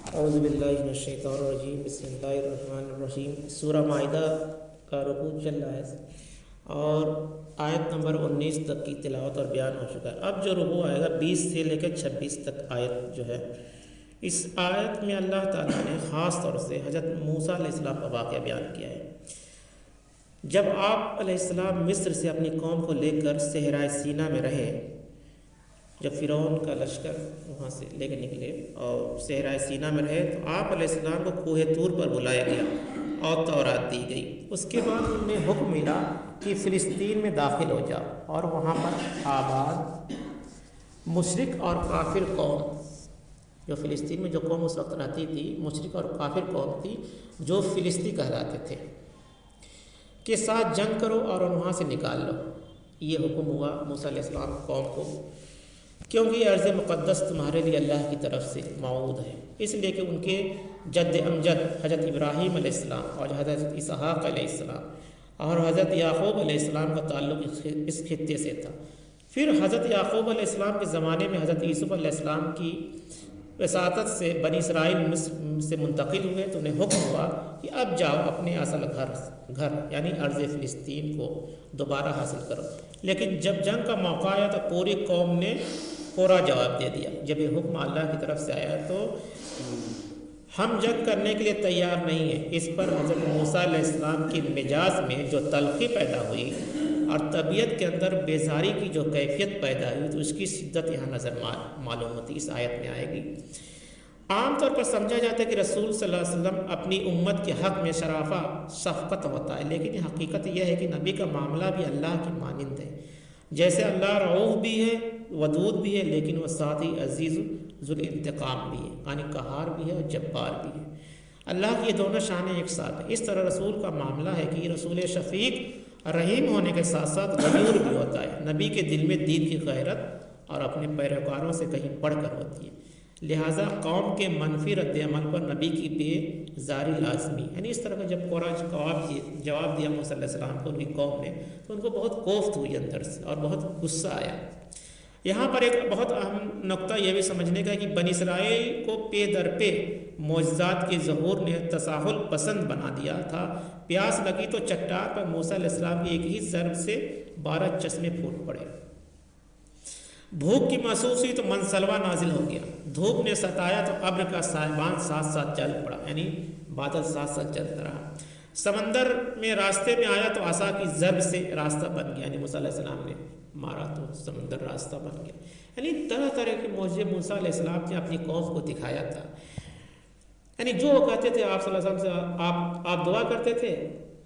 اعوذ باللہ من الشیطان الرجیم، بسم اللہ الرحمن الرحیم۔ سورہ مائدہ کا رکوع چل رہا ہے اور آیت نمبر 19 تک کی تلاوت اور بیان ہو چکا ہے۔ اب جو رکوع آئے گا 20 سے لے کے 26 تک آیت جو ہے، اس آیت میں اللہ تعالیٰ نے خاص طور سے حضرت موسیٰ علیہ السلام کا واقعہ بیان کیا ہے۔ جب آپ علیہ السلام مصر سے اپنی قوم کو لے کر صحرائے سینا میں رہے، جب فرعون کا لشکر وہاں سے لے کے نکلے اور صحرائے سینا میں رہے، تو آپ علیہ السلام کو کوہ طور پر بلایا گیا اور تورات دی گئی۔ اس کے بعد انہیں حکم ملا کہ فلسطین میں داخل ہو جاؤ اور وہاں پر آباد مشرک اور کافر قوم، جو فلسطین میں جو قوم اس وقت رہتی تھی مشرک اور کافر قوم تھی، جو فلسطی کہلاتے تھے، کے ساتھ جنگ کرو اور وہاں سے نکال لو۔ یہ حکم ہوا موسیٰ علیہ السلام قوم کو، کیونکہ یہ ارض مقدس تمہارے لیے اللہ کی طرف سے موعود ہے، اس لیے کہ ان کے جد امجد حضرت ابراہیم علیہ السلام اور حضرت اسحاق علیہ السلام اور حضرت یعقوب علیہ السلام کا تعلق اس خطے سے تھا۔ پھر حضرت یعقوب علیہ السلام کے زمانے میں حضرت یوسف علیہ السلام کی وساطت سے بنی اسرائیل مصر سے منتقل ہوئے، تو انہیں حکم ہوا کہ اب جاؤ اپنے اصل گھر یعنی ارض فلسطین کو دوبارہ حاصل کرو۔ لیکن جب جنگ کا موقع آیا تو پوری قوم نے فورا جواب دے دیا۔ جب یہ حکم اللہ کی طرف سے آیا تو ہم جنگ کرنے کے لیے تیار نہیں ہیں۔ اس پر حضرت موسیٰ علیہ السلام کی مزاج میں جو تلخی پیدا ہوئی اور طبیعت کے اندر بیزاری کی جو کیفیت پیدا ہوئی، تو اس کی شدت یہاں نظر معلوم ہوتی، اس آیت میں آئے گی۔ عام طور پر سمجھا جاتا ہے کہ رسول صلی اللہ علیہ وسلم اپنی امت کے حق میں شرافہ شفقت ہوتا ہے، لیکن حقیقت یہ ہے کہ نبی کا معاملہ بھی اللہ کی مانند ہے۔ جیسے اللہ رعوف بھی ہے، ودود بھی ہے، لیکن وہ ساتھ ہی عزیز ذو الانتقام بھی ہے، یعنی قہار بھی ہے اور جبار بھی ہے۔ اللہ کی یہ دونوں شانیں ایک ساتھ ہیں۔ اس طرح رسول کا معاملہ ہے کہ یہ رسول شفیق رحیم ہونے کے ساتھ ساتھ غیور بھی ہوتا ہے۔ نبی کے دل میں دین کی غیرت اور اپنے پیروکاروں سے کہیں بڑھ کر ہوتی ہے، لہٰذا قوم کے منفی رد عمل پر نبی کی بے زاری لازمی، یعنی اس طرح کا جب قریش جواب دیا موسیٰ علیہ السلام کو ان کی قوم نے، تو ان کو بہت کوفت ہوئی اندر سے اور بہت غصہ آیا۔ یہاں پر ایک بہت اہم نقطہ یہ بھی سمجھنے کا ہے کہ بنی اسرائیل کو پے در پے معجزات کے ظہور نے تساہل پسند بنا دیا تھا۔ پیاس لگی تو چٹان پر موسیٰ علیہ السلام کی ایک ہی ضرب سے 12 چشمے پھوٹ پڑے۔ بھوک کی محسوس ہوئی تو منسلوا نازل ہو گیا۔ دھوپ نے ستایا تو ابر کا سائبان ساتھ ساتھ چل پڑا، یعنی بادل ساتھ ساتھ چلتا رہا۔ سمندر میں راستے میں آیا تو عصا کی ضرب سے راستہ بن گیا، یعنی موسیٰ علیہ السلام نے مارا تو سمندر راستہ بن گیا۔ یعنی طرح طرح کے معجزے موسیٰ علیہ السلام نے اپنی قوم کو دکھایا تھا۔ یعنی جو وہ کہتے تھے آپ صلی اللہ علیہ وسلم سے، آپ دعا کرتے تھے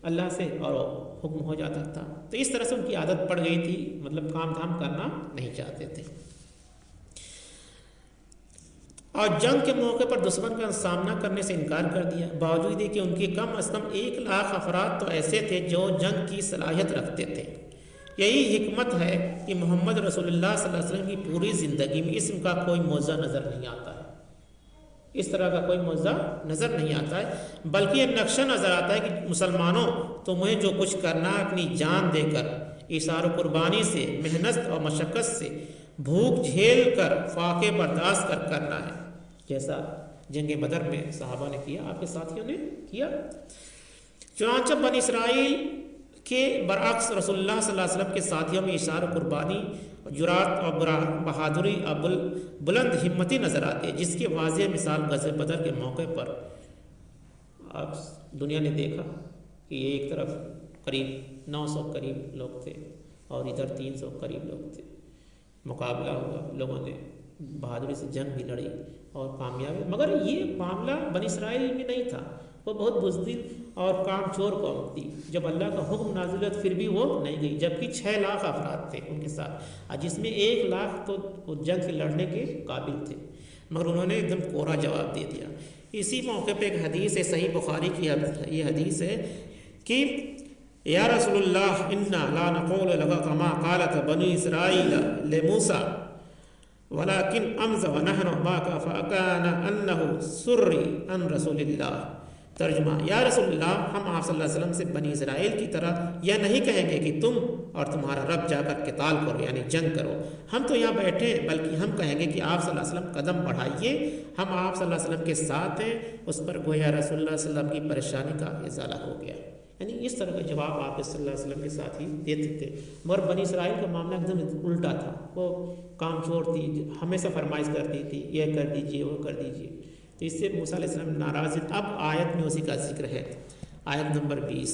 اللہ سے اور حکم ہو جاتا تھا۔ تو اس طرح سے ان کی عادت پڑ گئی تھی، مطلب کام دھام کرنا نہیں چاہتے تھے۔ اور جنگ کے موقع پر دشمن کا سامنا کرنے سے انکار کر دیا، باوجود یہ کہ ان کے کم از کم 1 لاکھ افراد تو ایسے تھے جو جنگ کی صلاحیت رکھتے تھے۔ یہی حکمت ہے کہ محمد رسول اللہ صلی اللہ علیہ وسلم کی پوری زندگی میں اسم کا کوئی معجزہ نظر نہیں آتا ہے، اس طرح کا کوئی معجزہ نظر نہیں آتا ہے، بلکہ یہ نقشہ نظر آتا ہے کہ مسلمانوں تمہیں جو کچھ کرنا ہے اپنی جان دے کر، ایثار و قربانی سے، محنت اور مشقت سے، بھوک جھیل کر، فاقے برداشت کر کرنا ہے، جیسا جنگ بدر میں صحابہ نے کیا، آپ کے ساتھیوں نے کیا۔ چنانچہ بنی اسرائیل کے برعکس رسول اللہ صلی اللہ علیہ وسلم کے ساتھیوں میں ایثار و قربانی، جرات اور بہادری اور بلند ہمتی نظر آتی ہے، جس کی واضح مثال غزوہ بدر کے موقع پر اب دنیا نے دیکھا کہ ایک طرف قریب 900 قریب لوگ تھے اور ادھر 300 قریب لوگ تھے۔ مقابلہ ہوا، لوگوں نے بہادری سے جنگ بھی لڑی اور کامیابی، مگر یہ معاملہ بنی اسرائیل میں نہیں تھا، وہ بہت بزدل اور کام چور قوم تھی۔ جب اللہ کا حکم نازل ہوا پھر بھی وہ نہیں گئی، جبکہ 6 لاکھ افراد تھے ان کے ساتھ، جس میں 1 لاکھ تو جنگ سے لڑنے کے قابل تھے، مگر انہوں نے ایک دم کوڑا جواب دے دیا۔ اسی موقع پہ ایک حدیث ہے، صحیح بخاری کی یہ حدیث ہے کہ یا رسول اللہ انا لا نقول لك كما قالت بنی اسرائیل لموسیٰ ولكن امز ونحن معك فكان انه سري عن رسول الله ترجمہ: یا رسول اللہ، ہم آپ صلی اللہ علیہ وسلم سے بنی اسرائیل کی طرح یہ نہیں کہیں گے کہ تم اور تمہارا رب جا کر قتال کرو، یعنی جنگ کرو. ہم تو یہاں بیٹھے ہیں، بلکہ ہم کہیں گے کہ آپ صلی اللہ علیہ وسلم قدم بڑھائیے، ہم آپ صلی اللہ علیہ وسلم کے ساتھ ہیں. اس پر گویا رسول اللہ صلی اللہ علیہ وسلم کی پریشانی کا ازالہ ہو گیا. یعنی اس طرح کا جواب آپ صلی اللہ علیہ وسلم کے ساتھ ہی دیتے تھے. مگر بنی اسرائیل کا معاملہ ایک دم الٹا تھا. وہ کام چور تھی، ہمیشہ فرمائش کرتی تھی، یہ کر دیجئے وہ کر دیجئے. تو اس سے موسیٰ علیہ السلام ناراض. اب آیت میں اسی کا ذکر ہے. آیت نمبر 20: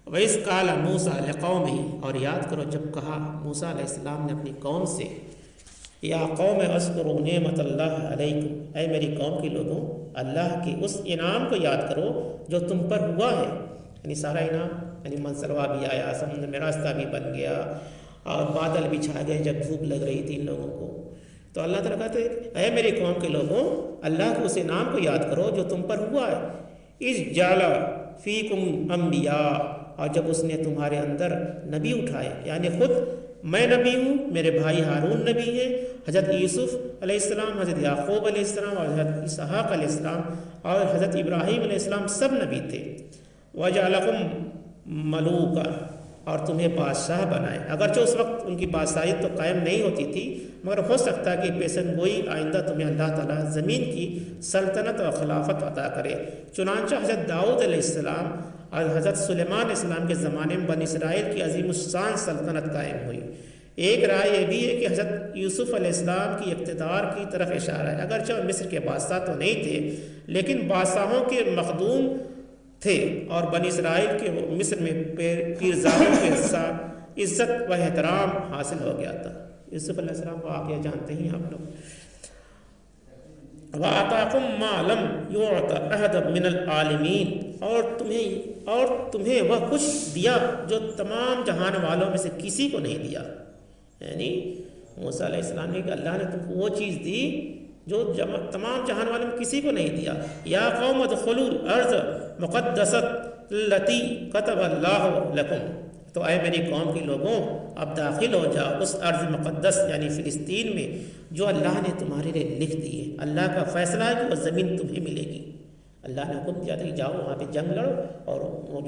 وَإِذْ قَالَ مُوسَىٰ لِقَوْمِهِ، اور یاد کرو جب کہا موسیٰ علیہ السلام نے اپنی قوم سے، یا قوم اذکروا نعمت اللہ علیکم، اے میری قوم کے لوگوں، اللہ کے اس انعام کو یاد کرو جو تم پر ہوا ہے. یعنی سارا انعام، یعنی منصروا بھی آیا، سمندر میں راستہ بھی بن گیا، اور بادل بھی چھا گئے جب دھوپ لگ رہی تھی ان لوگوں کو. تو اللہ تعالیٰ کہتے ہیں اے میری قوم کے لوگوں، اللہ کے اس انعام کو یاد کرو جو تم پر ہوا ہے. اذ جعل فیکم انبیاء، اور جب اس نے تمہارے اندر نبی اٹھائے، یعنی خود میں نبی ہوں، میرے بھائی ہارون نبی ہیں، حضرت یوسف علیہ السلام، حضرت یعقوب علیہ السلام، اور حضرت اسحاق علیہ السلام، اور حضرت ابراہیم علیہ السلام سب نبی تھے. وَجَعَلَكُمْ مَلُوكًا، اور تمہیں بادشاہ بنائے. اگرچہ اس وقت ان کی بادشاہیت تو قائم نہیں ہوتی تھی، مگر ہو سکتا ہے کہ پیشن گوئی آئندہ تمہیں اللہ تعالیٰ زمین کی سلطنت اور خلافت عطا کرے. چنانچہ حضرت داؤد علیہ السلام اور حضرت سلیمان علیہ السلام کے زمانے میں بنی اسرائیل کی عظیم الشان سلطنت قائم ہوئی. ایک رائے یہ بھی ہے کہ حضرت یوسف علیہ السلام کی اقتدار کی طرف اشارہ ہے. اگرچہ وہ مصر کے بادشاہ تو نہیں تھے، لیکن بادشاہوں کے مخدوم تھے، اور بنی اسرائیل کے مصر میں پیرزادوں کے ساتھ عزت و احترام حاصل ہو گیا تھا. یوسف علیہ السلام کو واقعہ جانتے ہیں آپ لوگ. وَآتَاكُم مَّا لَمْ يُعْطَ أَحَدًا مِّنَ الْعَالَمِينَ، اور تمہیں وہ کچھ دیا جو تمام جہان والوں میں سے کسی کو نہیں دیا. یعنی موسیٰ علیہ السلام نے کہ اللہ نے تم کو وہ چیز دی جو تمام جہان والوں میں کسی کو نہیں دیا. یا قوم ادخلوا الارض مقدست التي كتب اللہ لکم، تو اے میری قوم کے لوگوں اب داخل ہو جاؤ اس ارض مقدس یعنی فلسطین میں جو اللہ نے تمہارے لیے لکھ دی ہے. اللہ کا فیصلہ ہے کہ وہ زمین تمہیں ملے گی. اللہ نے حکم دیا تھا کہ جاؤ وہاں پہ جنگ لڑو، اور وہ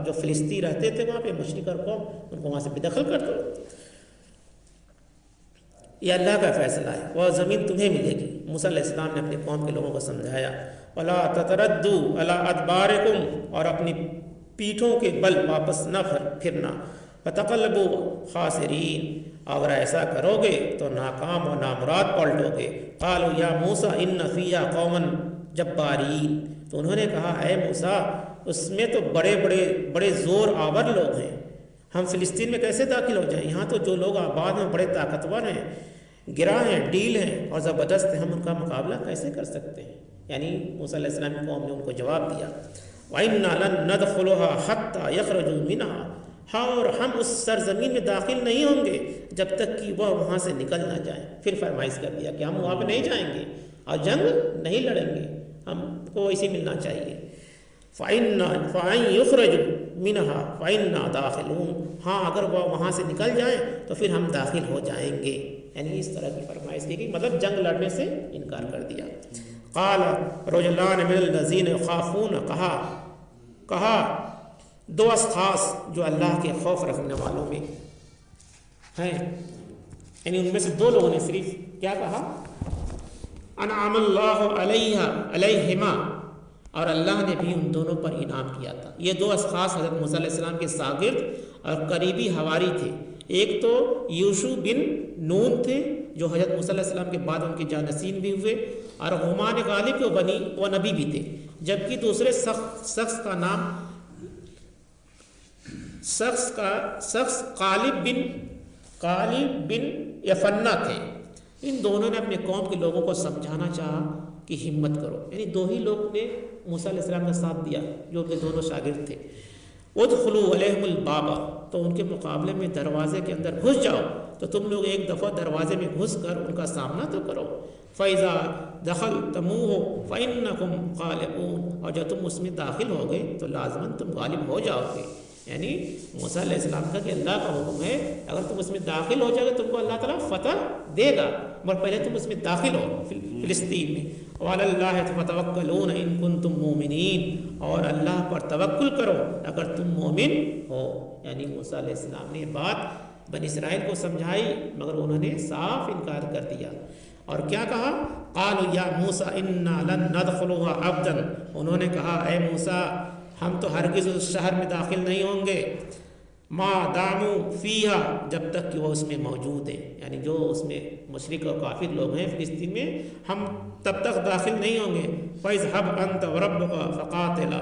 جو فلسطین رہتے تھے وہاں پہ مشرک اور قوم، ان کو وہاں سے بے دخل کر دو. یہ اللہ کا فیصلہ ہے، وہ زمین تمہیں ملے گی. موسیٰ علیہ السلام نے اپنے قوم کے لوگوں کو سمجھایا. وَلَا تَتَرَدُّوا عَلَىٰ أَدْبَارِكُمْ، اور اپنی پیٹھوں کے بل واپس نہ پھرنا. وَتَقَلَّبُوا خَاسِرِينَ، اگر ایسا کرو گے تو ناکام و نامراد پلٹو گے. قَالُوا يَا مُوسَىٰ إِنَّ فِيهَا قَوْمًا جَبَّارِينَ، تو انہوں نے کہا اے موسیٰ اس میں تو بڑے زور آور لوگ ہیں، ہم فلسطین میں کیسے داخل ہو جائیں؟ یہاں تو جو لوگ آباد ہیں بڑے طاقتور ہیں، گرا ہیں، ڈیل ہیں اور زبردست ہیں، ہم ان کا مقابلہ کیسے کر سکتے ہیں؟ یعنی موسیٰ علیہ السلام کی قوم نے ان کو جواب دیا. وَإِنَّا لَن نَّدْخُلُهَا حَتَّىٰ يَخْرُجُوا مِنْهَا، ہاں اور ہم اس سرزمین میں داخل نہیں ہوں گے جب تک کہ وہ وہاں سے نکل نہ جائیں. پھر فرمائش کر دیا کہ ہم وہاں پہ نہیں جائیں گے اور جنگ نہیں لڑیں گے، ہم کو اسی ملنا چاہیے. فَإِن يُخْرَجُوا مِنْهَا فَإِنَّا دَاخِلُونَ، ہاں اگر وہ وہاں سے نکل جائیں تو پھر ہم داخل ہو جائیں گے. یعنی اس طرح کی فرمائش کی گئی، مطلب جنگ لڑنے سے انکار کر دیا. قال رجلان من الذین یخافون، کہا دو اشخاص جو اللہ کے خوف رکھنے والوں میں ہیں، یعنی ان میں سے دو لوگوں نے صرف کیا کہا؟ انعم اللہ علیہما، اور اللہ نے بھی ان دونوں پر انعام کیا تھا. یہ دو اشخاص حضرت موسیٰ علیہ السلام کے شاگرد اور قریبی حواری تھے. ایک تو یوشع بن نون تھے جو حضرت موسیٰ علیہ السلام کے بعد ان کے جانشین بھی ہوئے، اور غمان غالب وہ نبی بھی تھے. جبکہ دوسرے شخص غالب بن یفنہ تھے. ان دونوں نے اپنے قوم کے لوگوں کو سمجھانا چاہا کہ ہمت کرو. یعنی دو ہی لوگ نے موسیٰ علیہ السلام کا ساتھ دیا جو کہ دونوں شاگرد تھے. ادخلوا علیہم الباب، تو ان کے مقابلے میں دروازے کے اندر گھس جاؤ. تو تم لوگ ایک دفعہ دروازے میں گھس کر ان کا سامنا تو کرو. فَإِذَا دَخَلْتُمُوهُ فَإِنَّكُمْ غَالِبُونَ، اور جب تم اس میں داخل ہو گئے تو لازماً تم غالب ہو جاؤ گے. یعنی موسیٰ علیہ السلام کا کہ اللہ کا حکم ہے اگر تم اس میں داخل ہو جاؤ گے تم کو اللہ تعالیٰ فتح دے گا، مگر پہلے تم اس میں داخل ہو فلسطین میں۔ وعلی اللہ فتوکلون ان کنتم مومنین، اور اللہ پر توکل کرو اگر تم مومن ہو۔ یعنی موسیٰ علیہ السلام نے بات بنی اسرائیل کو سمجھائی مگر انہوں نے صاف انکار کر دیا، اور کیا کہا؟ قالوا یا موسیٰ انا لن ندخلها ابدا، انہوں نے کہا اے موسیٰ ہم تو ہرگز اس شہر میں داخل نہیں ہوں گے، ما داموا فیہا، جب تک کہ وہ اس میں موجود ہیں، یعنی جو اس میں مشرک اور کافر لوگ ہیں فلسطین میں، ہم تب تک داخل نہیں ہوں گے۔ فاذهب انت وربک فقاتلا،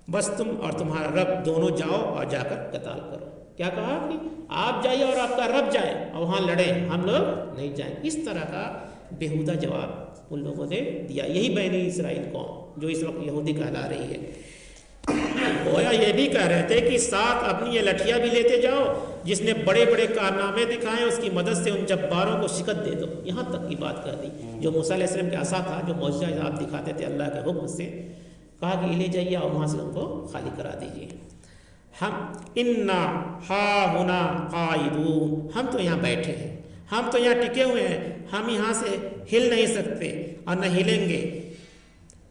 بس تم اور تمہارا رب دونوں جاؤ اور جا کر قتال کرو۔ کیا کہا کہ آپ جائیے اور آپ کا رب جائے اور وہاں لڑیں، ہم لوگ نہیں جائیں۔ اس طرح کا بےہودہ جواب ان لوگوں نے دیا۔ یہی بنی اسرائیل قوم جو اس وقت یہودی کہلا رہی ہے، گویا یہ بھی کہہ رہے تھے کہ ساتھ اپنی یہ لٹھیاں بھی لیتے جاؤ، جس نے بڑے بڑے کارنامے دکھائے اس کی مدد سے ان جباروں کو شکست دے دو۔ یہاں تک کی بات کر دی۔ جو موسیٰ علیہ السلام کے عصا تھا، جو معجزہ آپ دکھاتے تھے اللہ کے حکم سے، کہا کہ لے جائیے اور وہاں سے ان کو خالی کرا دیجیے۔ ہم انا ہا ہنا قائدون، ہم تو یہاں بیٹھے ہیں، ہم تو یہاں ٹکے ہوئے ہیں، ہم یہاں سے ہل نہیں سکتے اور نہ ہلیں گے۔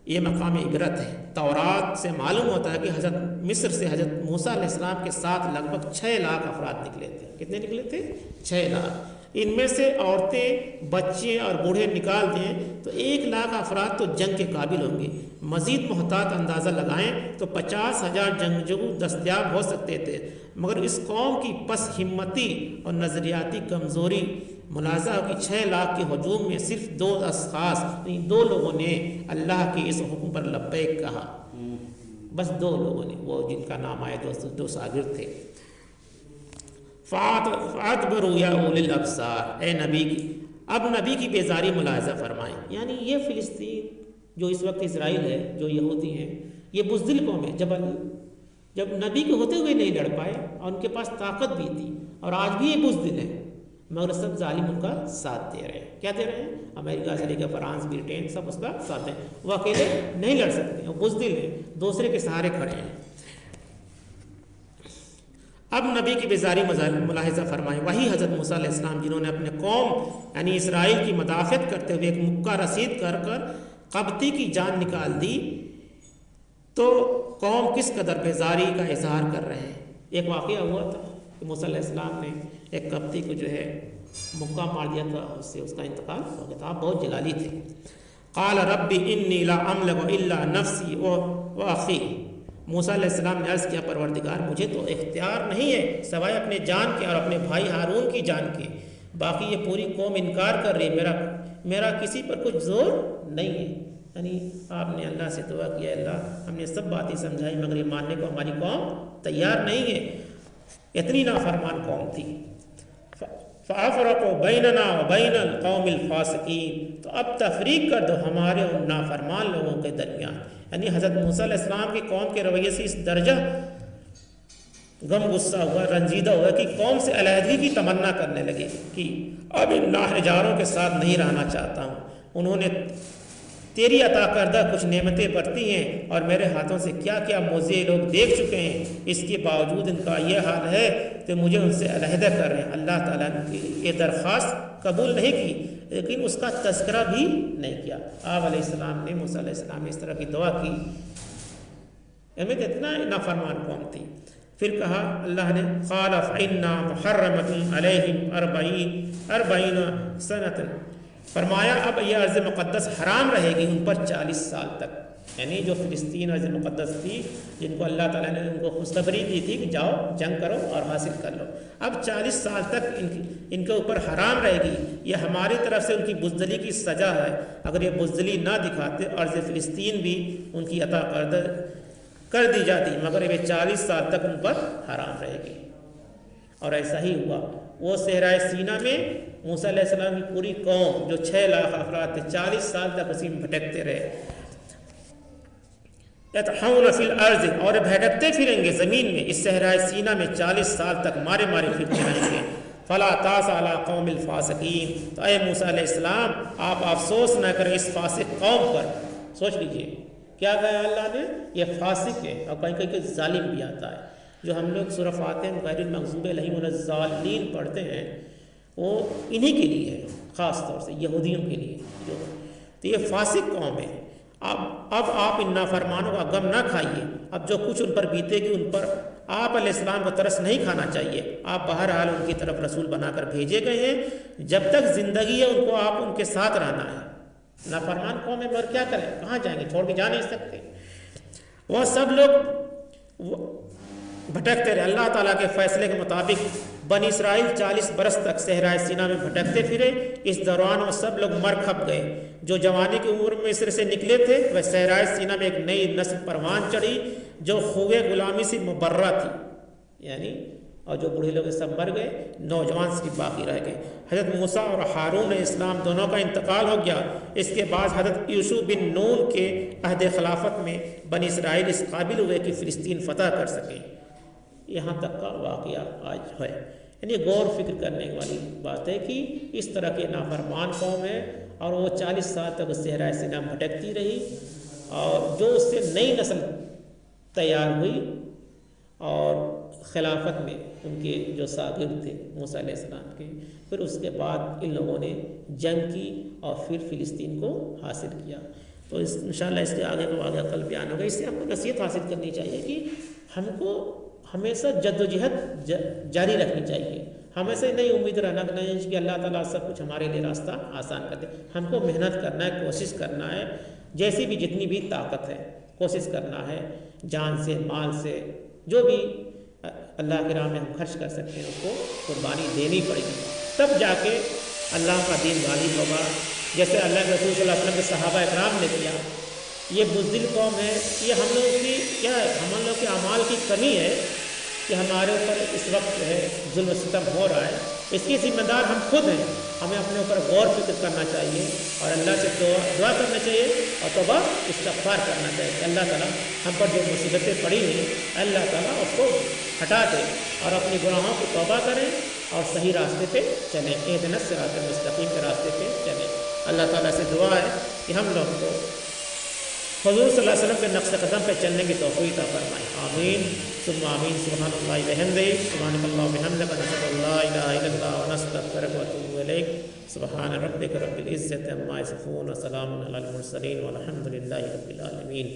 یہ مقام عبرت ہے۔ تورات سے معلوم ہوتا ہے کہ حضرت مصر سے حضرت موسیٰ علیہ السلام کے ساتھ لگ بھگ 6 لاکھ افراد نکلے تھے۔ کتنے نکلے تھے؟ 6 لاکھ۔ ان میں سے عورتیں، بچے اور بوڑھے نکال دیں تو 1 لاکھ افراد تو جنگ کے قابل ہوں گے۔ مزید محتاط اندازہ لگائیں تو 50,000 جنگجو دستیاب ہو سکتے تھے، مگر اس قوم کی پس ہمتی اور نظریاتی کمزوری ملاحظہ ہو کہ 6 لاکھ کے ہجوم میں صرف 2 اشخاص، یعنی 2 لوگوں نے اللہ کے اس حکم پر لبیک کہا، بس 2 لوگوں نے، وہ جن کا نام آئے 2 شاگرد تھے۔ فَأَدْبَرُوا يَا أُولِي الْأَبْصَارِ، اے نبی کی اب نبی کی بیزاری ملاحظہ فرمائیں۔ یعنی یہ فلسطین جو اس وقت اسرائیل ہے، جو یہودی ہیں، یہ بزدل قوم ہے۔ جب نبی کے ہوتے ہوئے نہیں لڑ پائے اور ان کے پاس طاقت بھی تھی، اور آج بھی یہ بزدل ہے، مگر سب ظالم ان کا ساتھ دے رہے ہیں۔ کیا دے رہے ہیں؟ امریکہ سے لے کے فرانس، برٹین، سب اس کا ساتھ دیں۔ وہ اکیلے نہیں لڑ سکتے، وہ بزدل ہیں، دوسرے کے سہارے کھڑے ہیں۔ اب نبی کی بیزاری ملاحظہ فرمائیں۔ وہی حضرت موسیٰ علیہ السلام جنہوں نے اپنے قوم یعنی اسرائیل کی مدافعت کرتے ہوئے ایک مکہ رسید کر قبطی کی جان نکال دی، تو قوم کس قدر بیزاری کا اظہار کر رہے ہیں۔ ایک واقعہ ہوا تھا کہ موسیٰ علیہ السلام نے ایک قبطی کو جو ہے مکہ مار دیا تھا، اس کا انتقال ہو گیا تھا۔ آپ بہت جلالی تھے۔ قال رب انی لا املک الا نفسی و اخی، موسیٰ علیہ السلام نے عرض کیا پروردگار مجھے تو اختیار نہیں ہے سوائے اپنے جان کے اور اپنے بھائی ہارون کی جان کے، باقی یہ پوری قوم انکار کر رہی ہے، میرا کسی پر کچھ زور نہیں ہے۔ یعنی آپ نے اللہ سے دعا کیا، اللہ ہم نے سب باتیں سمجھائی مگر یہ ماننے کو ہماری قوم تیار نہیں ہے، اتنی نافرمان قوم تھی۔ فَأَفْرَقُوا بَيْنَنَا وَبَيْنَ الْقَوْمِ الْفَاسِقِينَ، تو اب تفریق کر دو ہمارے اور نافرمان لوگوں کے درمیان۔ یعنی حضرت موسیٰ علیہ السلام کی قوم کے رویے سے اس درجہ غم غصہ ہوا، رنجیدہ ہوا کہ قوم سے علیحدگی کی تمنا کرنے لگے کہ اب ان ناہرجاروں کے ساتھ نہیں رہنا چاہتا ہوں۔ انہوں نے تیری عطا کردہ کچھ نعمتیں برتی ہیں اور میرے ہاتھوں سے کیا کیا معجزے لوگ دیکھ چکے ہیں، اس کے باوجود ان کا یہ حال ہے کہ مجھے ان سے علیحدہ کر رہے ہیں۔ اللہ تعالیٰ نے یہ درخواست قبول نہیں کی لیکن اس کا تذکرہ بھی نہیں کیا۔ آپ علیہ السلام نے، موسیٰ علیہ السلام نے اس طرح کی دعا کی، احمد اتنا نافرمان قوم تھی۔ پھر کہا اللہ نے قال فإنا محرمۃ علیہم 40 سنۃ، فرمایا اب یہ ارض مقدس حرام رہے گی ان پر 40 سال تک۔ یعنی جو فلسطین ارض مقدس تھی جن کو اللہ تعالیٰ نے ان کو خوشخبری دی تھی کہ جاؤ جنگ کرو اور حاصل کر لو، اب 40 سال تک ان کے اوپر حرام رہے گی۔ یہ ہماری طرف سے ان کی بزدلی کی سزا ہے۔ اگر یہ بزدلی نہ دکھاتے ارض فلسطین بھی ان کی عطا کر دی جاتی، مگر یہ 40 سال تک ان پر حرام رہے گی۔ اور ایسا ہی ہوا۔ وہ صحرائے سینا میں موسیٰ علیہ السلام کی پوری قوم جو 6 لاکھ افراد تھے 40 سال تک اسی میں بھٹکتے رہے۔ یتحون فی الارض، اور بھٹکتے پھریں گے زمین میں اس صحرائے سینا میں 40 سال تک مارے پھرتے رہیں گے۔ فلا تاس علی قوم الفاسقین، تو اے موسیٰ علیہ السلام آپ افسوس نہ کریں اس فاسق قوم پر۔ سوچ لیجئے کیا کہا اللہ نے، یہ فاسق ہے، اور کہیں کہیں ظالم بھی آتا ہے۔ جو ہم لوگ سورہ فاتحہ غیر المغضوب علیہم ولا الضالین پڑھتے ہیں وہ انہی کے لیے ہے، خاص طور سے یہودیوں کے لیے تو یہ فاسق قوم ہے۔ اب آپ ان نافرمانوں کا غم نہ کھائیے، اب جو کچھ ان پر بیتے گی ان پر آپ علیہ السلام کو ترس نہیں کھانا چاہیے۔ آپ بہرحال ان کی طرف رسول بنا کر بھیجے گئے ہیں، جب تک زندگی ہے ان کو آپ ان کے ساتھ رہنا ہے۔ نافرمان قوم ہے مگر کیا کریں، کہاں جائیں گے، چھوڑ کے جا نہیں سکتے۔ وہ سب لوگ بھٹکتے رہے، اللہ تعالیٰ کے فیصلے کے مطابق بنی اسرائیل 40 برس تک صحرائے سینا میں بھٹکتے پھرے۔ اس دوران وہ سب لوگ مر کھپ گئے۔ جو جوانی کی عمر میں مصر سے نکلے تھے وہ صحرائے سینا میں ایک نئی نسل پروان چڑھی جو خوئے غلامی سے مبرہ تھی، یعنی اور جو بوڑھے لوگ سب مر گئے، نوجوان سے باقی رہ گئے۔ حضرت موسیٰ اور ہارون علیہ السلام دونوں کا انتقال ہو گیا۔ اس کے بعد حضرت یوشع بن نون کے عہد خلافت میں بنی اسرائیل اس قابل ہوئے کہ فلسطین فتح کر سکیں۔ یہاں تک کا واقعہ آج ہے۔ یعنی غور فکر کرنے والی بات ہے کہ اس طرح کے نافرمان قوم ہے اور وہ 40 سال تک صحرائے سینا بھٹکتی رہی، اور جو اس سے نئی نسل تیار ہوئی اور خلافت میں ان کے جو شاگرد تھے موسیٰ علیہ السلام کے، پھر اس کے بعد ان لوگوں نے جنگ کی اور پھر فلسطین کو حاصل کیا۔ تو انشاءاللہ اس کے آگے کو آگے کل بیان ہوگا۔ اس سے ہم کو نصیحت حاصل کرنی چاہیے کہ ہم کو ہمیشہ جد و جہد جاری رکھنی چاہیے، ہمیشہ نئی امید رہنا چاہیے کہ اللہ تعالیٰ سب کچھ ہمارے لیے راستہ آسان کر دے۔ ہم کو محنت کرنا ہے، کوشش کرنا ہے، جیسی بھی جتنی بھی طاقت ہے کوشش کرنا ہے، جان سے مال سے جو بھی اللہ کے راہ میں ہم خرچ کر سکتے ہیں اس کو قربانی دینی پڑے گی، تب جا کے اللہ کا دین غالب ہوگا۔ جیسے اللہ کے رسول صلی اللہ علیہ وسلم کے صحابہ اکرام نے کیا۔ یہ بزدل قوم ہے، یہ ہم لوگ کی کیا ہے، ہم لوگ کے اعمال کی کمی ہے کہ ہمارے اوپر اس وقت جو ہے ظلم و ستم ہو رہا ہے۔ اس کی ذمہ دار ہم خود ہیں، ہمیں اپنے اوپر غور فکر کرنا چاہیے اور اللہ سے دعا کرنا چاہیے اور توبہ استغفار کرنا چاہیے کہ اللہ تعالیٰ ہم پر جو مصیبتیں پڑی ہیں اللہ تعالیٰ اس کو ہٹا دے اور اپنی گناہوں کو توبہ کریں اور صحیح راستے پہ چلیں، اہدنا الصراط المستقیم کے راستے پہ چلیں۔ اللہ تعالیٰ سے دعا ہے کہ ہم لوگ کو حضور صلی اللہ علیہ وسلم کے نقش قدم پہ چلنے کی توفیق عطا فرمائے، آمین ثم آمین۔ سبحان اللہ وبحمدہ، سبحانک اللہم وبحمدک، نشہد ان لا الہ الا اللہ ونستغفرک ونتوب الیک۔ سبحان ربک رب العزۃ عما یصفون وسلام علی المرسلین والحمد للہ رب العالمین۔